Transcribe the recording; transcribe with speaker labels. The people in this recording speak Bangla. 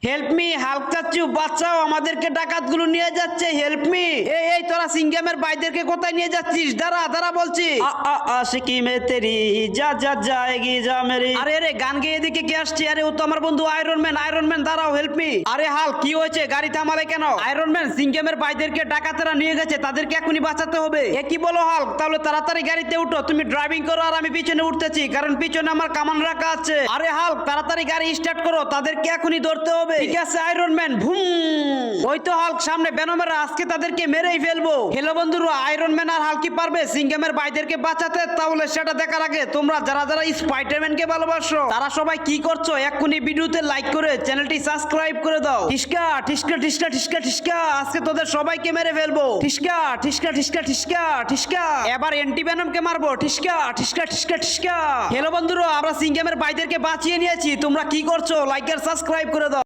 Speaker 1: হেল্প মি, হাল্ক চাচ্চু বাঁচাও, আমাদেরকে ডাকাতগুলো নিয়ে যাচ্ছে, হেল্প মি। এই তোরা সিঙ্গামের ভাইদেরকে কোথায় নিয়ে যাচ্ছিস? দাঁড়া দাঁড়া বলছি। আশিকি মে তেরি যা যা জায়েগি যা মেরি। আরে গান গেয়ে এদিকে কে আসছে? আরে ও তো আমার বন্ধু আয়রন ম্যান, দাঁড়াও, হেল্প মি। আরে হাল্ক কি হয়েছে? গাড়ি থামালে কেন? আয়রন ম্যান, সিঙ্গামের ভাইদেরকে ডাকাতেরা নিয়ে গেছে, তাদেরকে এখনই বাঁচাতে হবে। এ কি বলো হাল্ক? তাহলে তাড়াতাড়ি গাড়িতে উঠো, তুমি ড্রাইভিং করো আর আমি পিছনে উঠতেছি, কারণ পিছনে আমার কামান রাখা আছে। আরে হাল্ক তাড়াতাড়ি গাড়ি স্টার্ট করো, তাদেরকে এখনই ধরতে হবে। ঠিক আছে আয়রন ম্যান, ভুম। ওই তো হাল্ক সামনে বেনমেরা, আজকে তাদেরকে মেরেই ফেলবো। হ্যালো বন্ধুরা, আয়রন ম্যান আর হাল্ক কি পারবে সিঙ্গামের ভাইদেরকে বাঁচাতে? তাহলে সেটা দেখার আগে তোমরা যারা যারা স্পাইডারম্যানকে ভালোবাসো তারা সবাই কি করছো? এক্ষুনি ভিডিওতে লাইক করে চ্যানেলটি সাবস্ক্রাইব করে দাও। ঠিসকা ঠিসকা ঠিসকা ঠিসকা ঠিসকা, আজকে তোদের সবাইকে মেরে ফেলবো। ঠিসকা ঠিসকা ঠিসকা ঠিসকা ঠিসকা, এবার এন্টি ভেনমকে মারবো। ঠিসকা ঠিসকা ঠিসকা ঠিসকা। হ্যালো বন্ধুরা, আমরা সিঙ্গামের ভাইদেরকে বাঁচিয়ে নিয়েছি, তোমরা কি করছো? লাইক আর সাবস্ক্রাইব করে দাও।